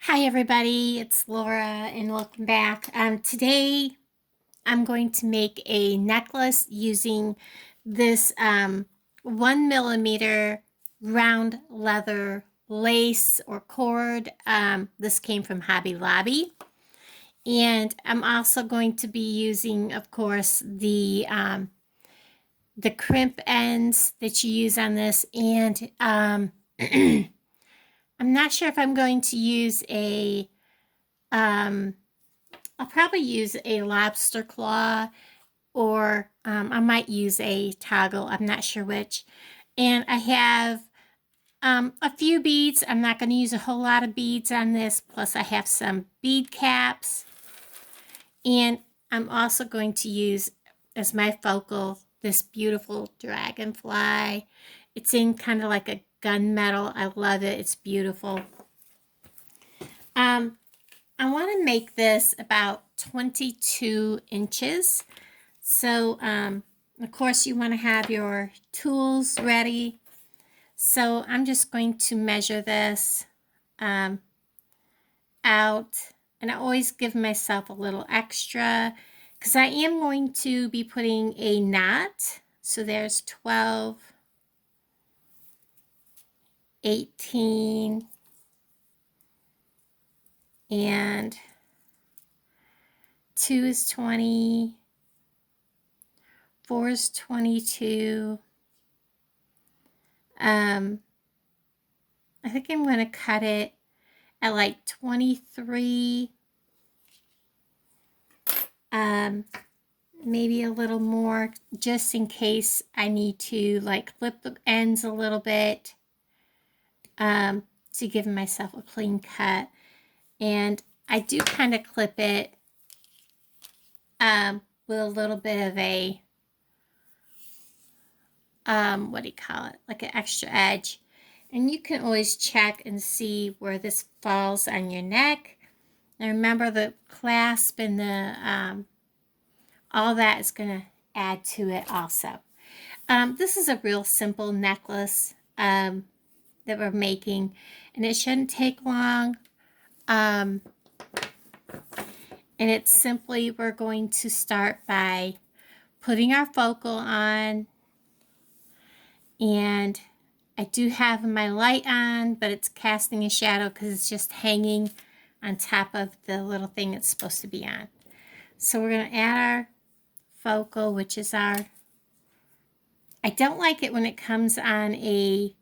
Hi everybody, it's Laura and welcome back. Today I'm going to make a necklace using this 1 millimeter round leather lace or cord. This came from Hobby Lobby. And I'm also going to be using, of course, the crimp ends that you use on this. And I'm not sure if I'm going to use um, I'll probably use a lobster claw or I might use a toggle. I'm not sure which. And I have a few beads. I'm not going to use a whole lot of beads on this. Plus I have some bead caps. And I'm also going to use as my focal this beautiful dragonfly. It's in kind of like a gunmetal. I love it. It's beautiful. Um, I want to make this about 22 inches. So, of course, you want to have your tools ready. So I'm just going to measure this out. And I always give myself a little extra because I am going to be putting a knot. So there's 12, 18, and 2 is 20, 4 is 22. I think I'm going to cut it at like 23, maybe a little more, just in case I need to like clip the ends a little bit, to give myself a clean cut. And I do kind of clip it with a little bit of a what do you call it, like an extra edge. And you can always check and see where this falls on your neck. And remember, the clasp and the all that is going to add to it also. This is a real simple necklace that we're making, and it shouldn't take long. And it's simply, we're going to start by putting our focal on, and I do have my light on, but it's casting a shadow because it's just hanging on top of the little thing it's supposed to be on. So we're going to add our focal, which is our, I don't like it when it comes on a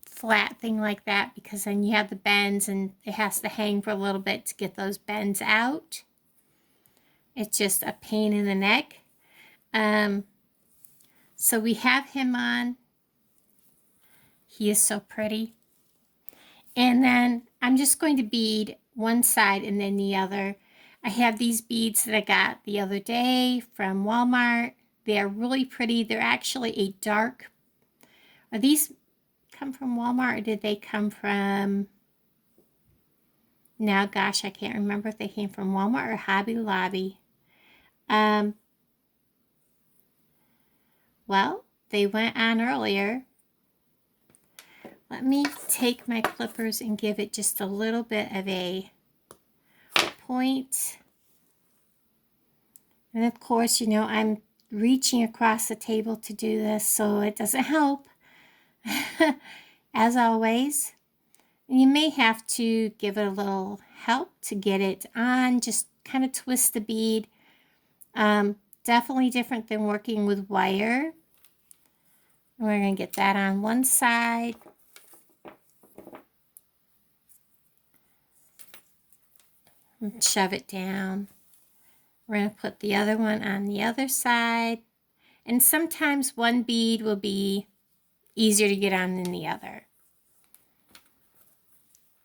flat thing like that because then you have the bends and it has to hang for a little bit to get those bends out. It's just a pain in the neck. So we have him on. He is so pretty. And then I'm just going to bead one side and then the other. I have these beads that I got the other day from Walmart. They're really pretty. They're actually a dark. Are these come from Walmart or did they come from, now gosh, I can't remember if they came from Walmart or Hobby Lobby. Well, they went on earlier. Let me take my clippers and give it just a little bit of a point. And of course, you know, I'm reaching across the table to do this, so it doesn't help. As always. And you may have to give it a little help to get it on. Just kind of twist the bead. Definitely different than working with wire. And we're going to get that on one side. And shove it down. We're going to put the other one on the other side. And sometimes one bead will be easier to get on than the other.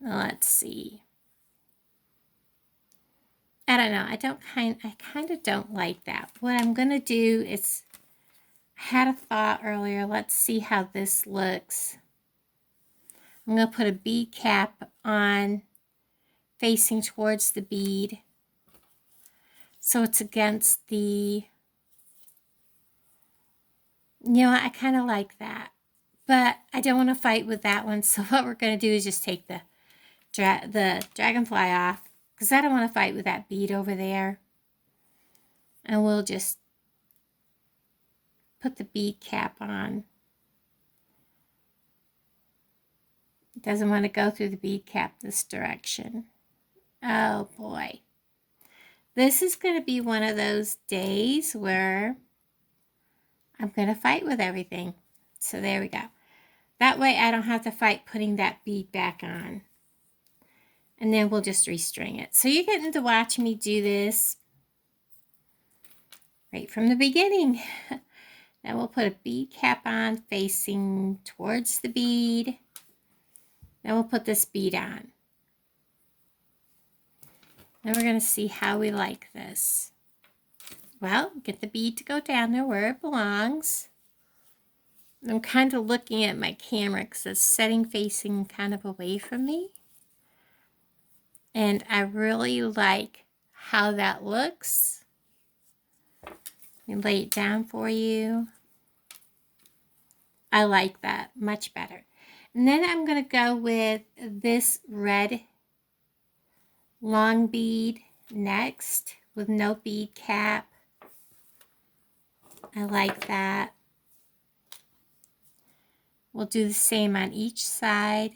Let's see. I don't know. I kind of don't like that. What I'm going to do is, I had a thought earlier. Let's see how this looks. I'm going to put a bead cap on facing towards the bead. So it's against the, you know, I kind of like that. But I don't want to fight with that one. So what we're going to do is just take the the dragonfly off because I don't want to fight with that bead over there. And we'll just put the bead cap on. It doesn't want to go through the bead cap this direction. Oh boy. This is going to be one of those days where I'm going to fight with everything. So there we go. That way I don't have to fight putting that bead back on. And then we'll just restring it. So you're getting to watch me do this right from the beginning. Then we'll put a bead cap on facing towards the bead. Then we'll put this bead on. Then we're going to see how we like this. Well, get the bead to go down there where it belongs. I'm kind of looking at my camera because it's setting facing kind of away from me. And I really like how that looks. Let me lay it down for you. I like that much better. And then I'm going to go with this red long bead next with no bead cap. I like that. We'll do the same on each side.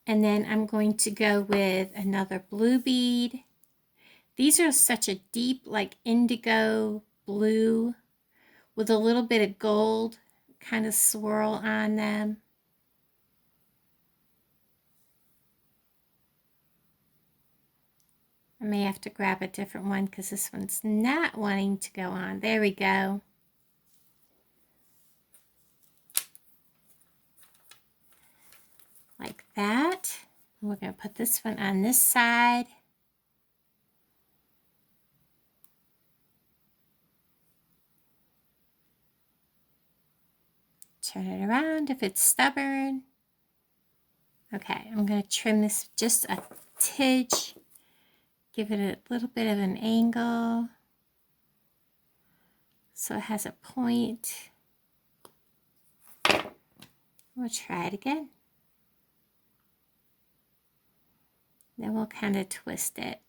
And then I'm going to go with another blue bead. These are such a deep, like indigo blue with a little bit of gold kind of swirl on them. I may have to grab a different one because this one's not wanting to go on. There we go. Like that. We're going to put this one on this side. Turn it around if it's stubborn. Okay, I'm going to trim this just a tidge. Give it a little bit of an angle so it has a point. We'll try it again. Then we'll kind of twist it.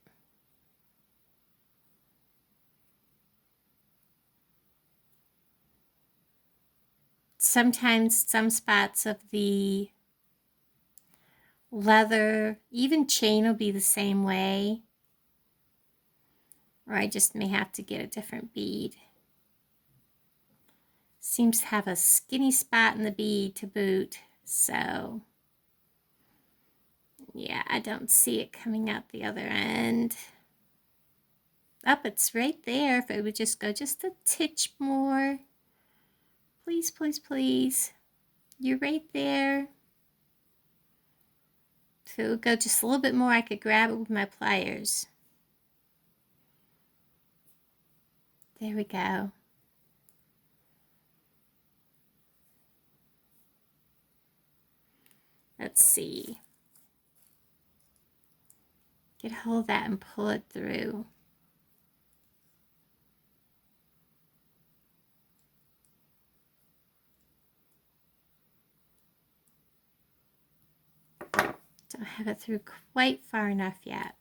Sometimes some spots of the leather, even chain will be the same way. Or I just may have to get a different bead. Seems to have a skinny spot in the bead to boot, so yeah, I don't see it coming out the other end. Up, it's right there. If it would just go just a titch more. Please, please, please. You're right there. If it would go just a little bit more, I could grab it with my pliers. There we go. Let's see. Get hold of that and pull it through. Don't have it through quite far enough yet.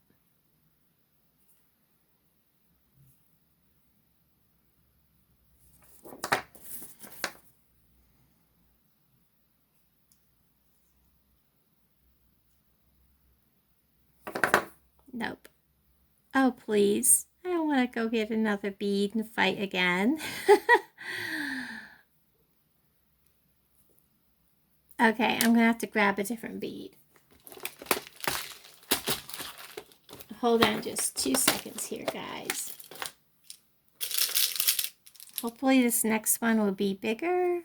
Nope. Oh, please. I don't want to go get another bead and fight again. Okay, I'm going to have to grab a different bead. Hold on just 2 seconds here, guys. Hopefully this next one will be bigger.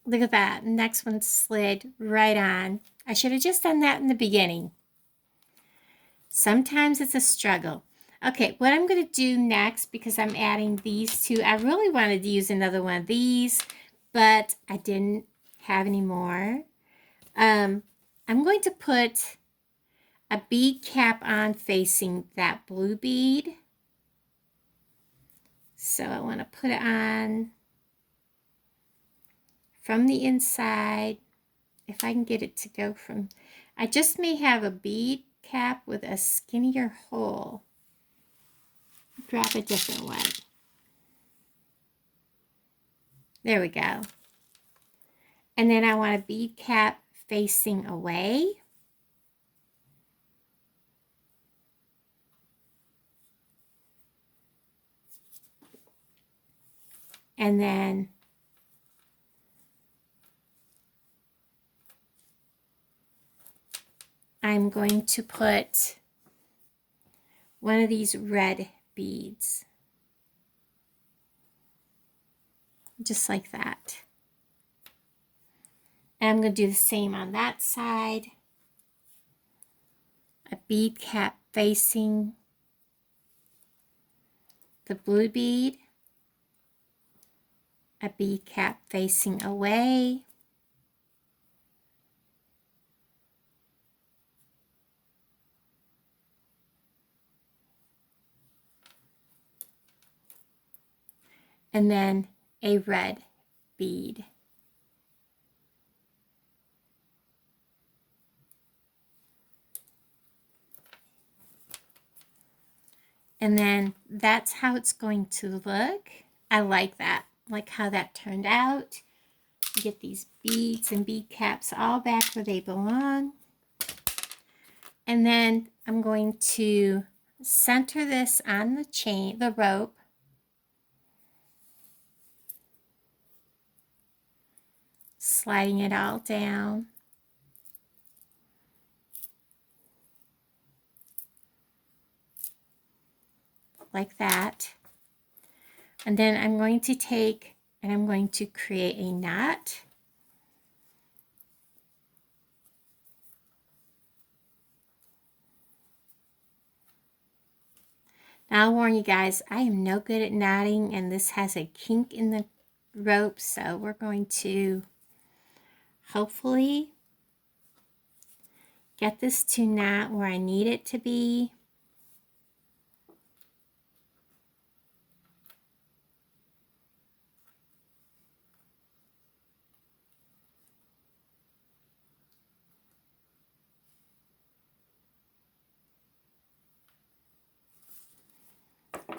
Look at that. Next one slid right on. I should have just done that in the beginning. Sometimes it's a struggle. Okay, what I'm going to do next, because I'm adding these two, I really wanted to use another one of these, but I didn't have any more. I'm going to put a bead cap on facing that blue bead. So I want to put it on from the inside. If I can get it to go from, I just may have a bead cap with a skinnier hole. Grab a different one. There we go. And then I want a bead cap facing away. And then I'm going to put one of these red beads. Just like that. And I'm going to do the same on that side. A bead cap facing the blue bead. A bead cap facing away. And then a red bead. And then that's how it's going to look. I like that, like how that turned out. Get these beads and bead caps all back where they belong. And then I'm going to center this on the chain, the rope. Sliding it all down. Like that. And then I'm going to take and I'm going to create a knot. Now I'll warn you guys, I am no good at knotting, and this has a kink in the rope, so we're going to hopefully get this to knot where I need it to be.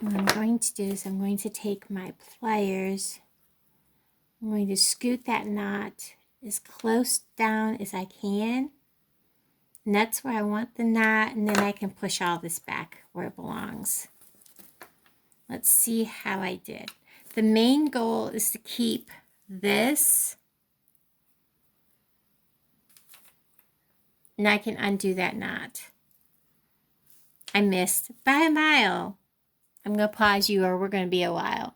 What I'm going to do is I'm going to take my pliers. I'm going to scoot that knot as close down as I can. And that's where I want the knot, and then I can push all this back where it belongs. Let's see how I did. The main goal is to keep this, and I can undo that knot. I missed by a mile. I'm going to pause you or we're going to be a while.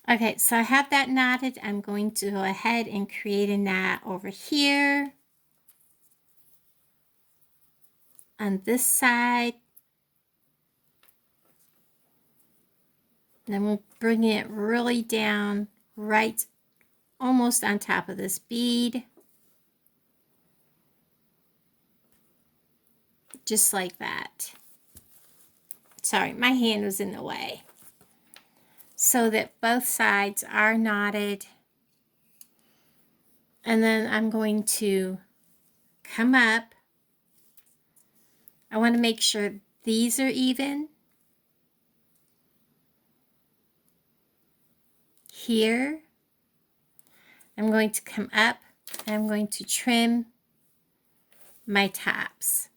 Okay, so I have that knotted. I'm going to go ahead and create a knot over here. On this side. And I'm bringing it really down, right almost on top of this bead. Just like that. Sorry, my hand was in the way. So that both sides are knotted. And then I'm going to come up. I want to make sure these are even. Here. I'm going to come up and I'm going to trim my tops.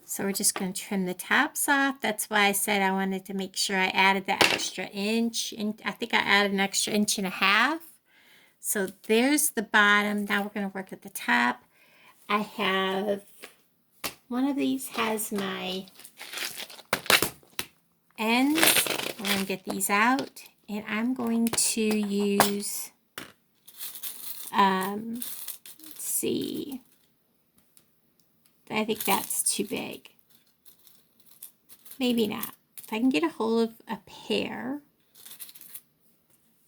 So we're just going to trim the tops off. That's why I said I wanted to make sure I added the extra inch. And I think I added an extra 1.5 inches. So there's the bottom. Now we're going to work at the top. I have, one of these has my ends. I'm going to get these out. And I'm going to use, let's see. I think that's too big. Maybe not. If I can get a hold of a pair.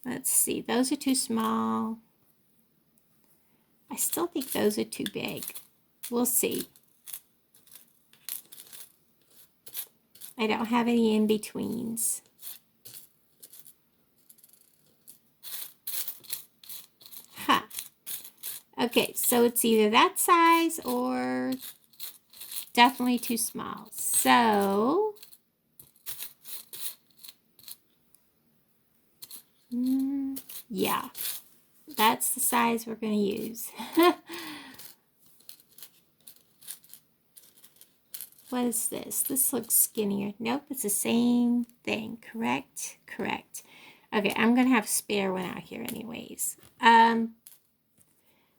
Let's see. Those are too small. I still think those are too big. We'll see. I don't have any in-betweens. Ha. Okay, so it's either that size or definitely too small. So, yeah, that's the size we're going to use. What is this? This looks skinnier. Nope, it's the same thing. Correct? Correct. Okay, I'm going to have a spare one out here anyways.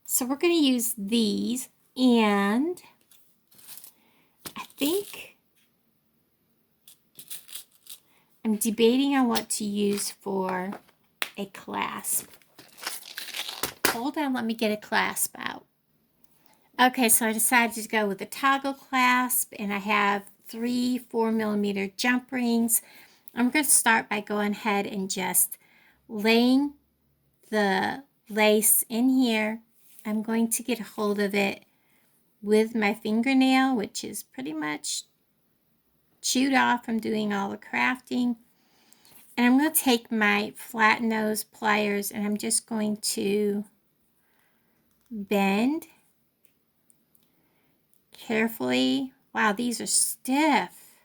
So we're going to use these, and I think I'm debating on what to use for a clasp. Hold on, let me get a clasp out. Okay, so I decided to go with the toggle clasp, and I have 3 4mm jump rings. I'm going to start by going ahead and just laying the lace in here. I'm going to get a hold of it with my fingernail, which is pretty much chewed off from doing all the crafting. And I'm going to take my flat nose pliers, and I'm just going to bend carefully. Wow, these are stiff.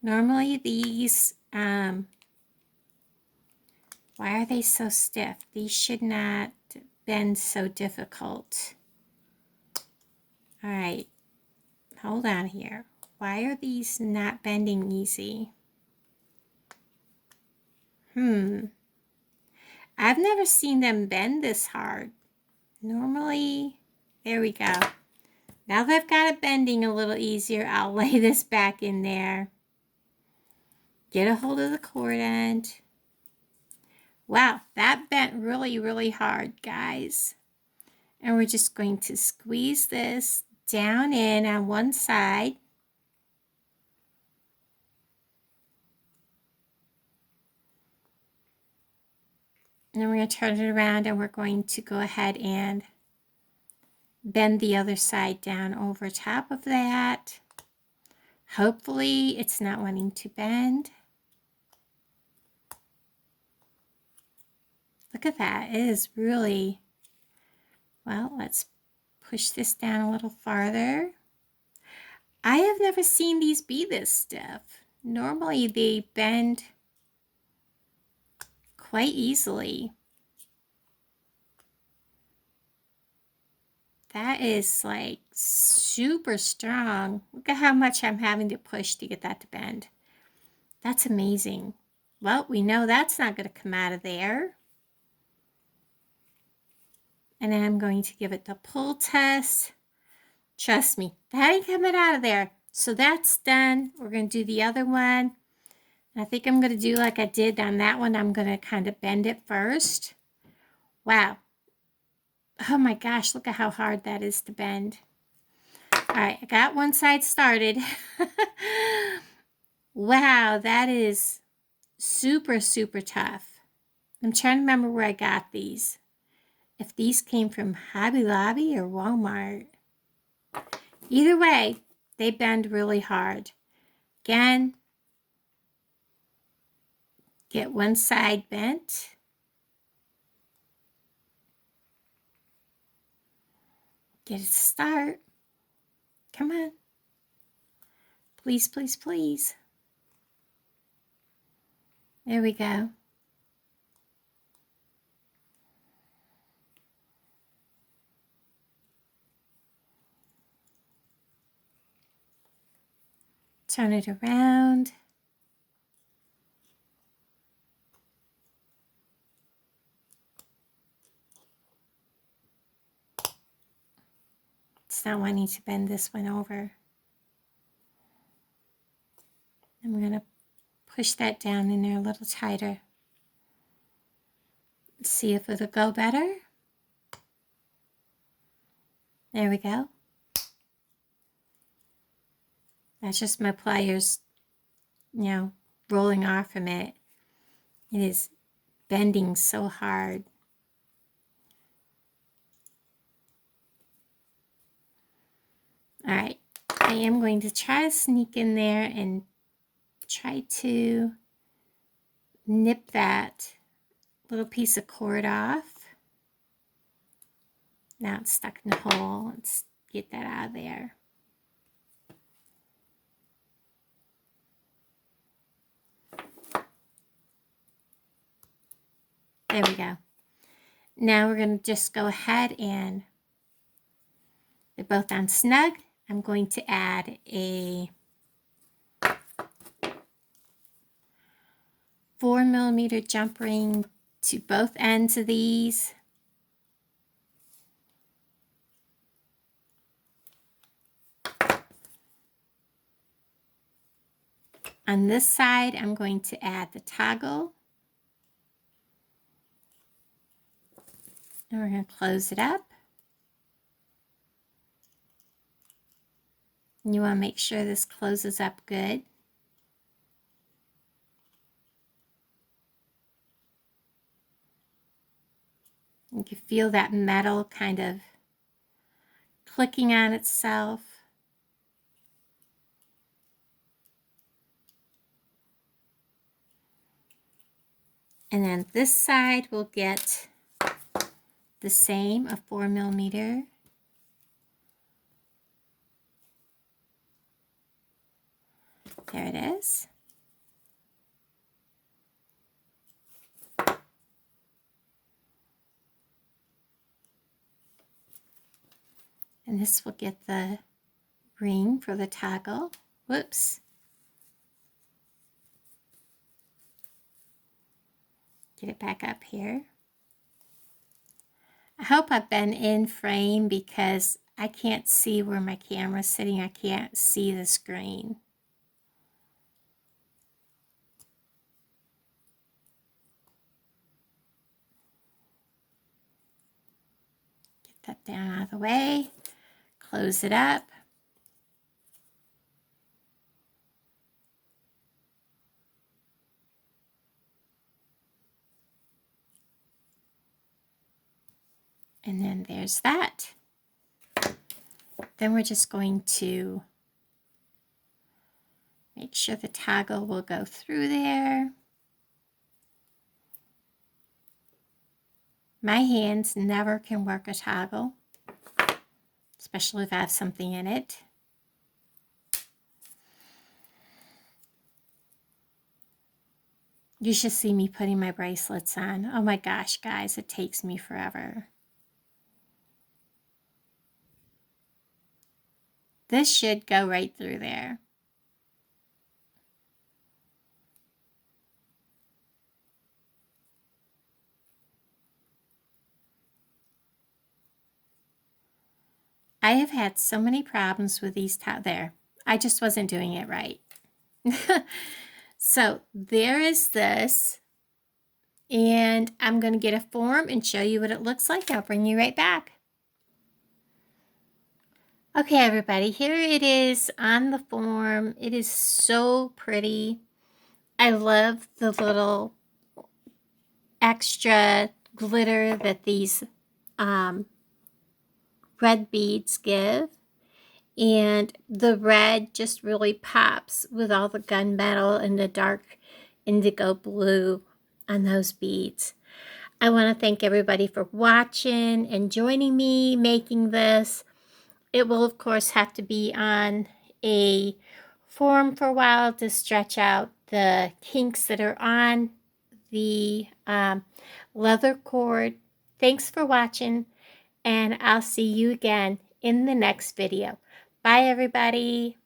Normally these, why are they so stiff? These should not bend so difficult. All right, hold on here. Why are these not bending easy? I've never seen them bend this hard. Normally, there we go. Now that I've got it bending a little easier, I'll lay this back in there. Get a hold of the cord end. Wow, that bent really, really hard, guys. And we're just going to squeeze this down in on one side. And then we're going to turn it around, and we're going to go ahead and bend the other side down over top of that. Hopefully it's not wanting to bend. Look at that. It is really, well, let's push this down a little farther. I have never seen these be this stiff. Normally they bend quite easily. That is like super strong. Look at how much I'm having to push to get that to bend. That's amazing. Well, we know that's not going to come out of there. And then I'm going to give it the pull test. Trust me, that ain't coming out of there. So that's done. We're going to do the other one. And I think I'm going to do like I did on that one. I'm going to kind of bend it first. Wow. Oh my gosh, look at how hard that is to bend. All right, I got one side started. Wow, that is super, super tough. I'm trying to remember where I got these. If these came from Hobby Lobby or Walmart. Either way, they bend really hard. Again, get one side bent. Get it to start. Come on. Please, please, please. There we go. Turn it around. It's not wanting to bend this one over. And we're going to push that down in there a little tighter. See if it'll go better. There we go. That's just my pliers, rolling off from it. It is bending so hard. All right, I am going to try to sneak in there and try to nip that little piece of cord off. Now it's stuck in the hole. Let's get that out of there. There we go. Now we're going to just go ahead and they're both on snug. I'm going to add a 4mm jump ring to both ends of these. On this side, I'm going to add the toggle. And we're going to close it up. And you want to make sure this closes up good. You can feel that metal kind of clicking on itself. And then this side will get the same, a 4mm. There it is. And this will get the ring for the toggle. Whoops. Get it back up here. I hope I've been in frame because I can't see where my camera's sitting. I can't see the screen. Get that down out of the way. Close it up. And then there's that. Then we're just going to make sure the toggle will go through there. My hands never can work a toggle, especially if I have something in it. You should see me putting my bracelets on. Oh my gosh, guys, it takes me forever. This should go right through there. I have had so many problems with these there. I just wasn't doing it right. So there is this. And I'm going to get a form and show you what it looks like. I'll bring you right back. Okay, everybody, here it is on the form. It is so pretty. I love the little extra glitter that these red beads give. And the red just really pops with all the gunmetal and the dark indigo blue on those beads. I want to thank everybody for watching and joining me making this. It will, of course, have to be on a form for a while to stretch out the kinks that are on the leather cord. Thanks for watching, and I'll see you again in the next video. Bye, everybody.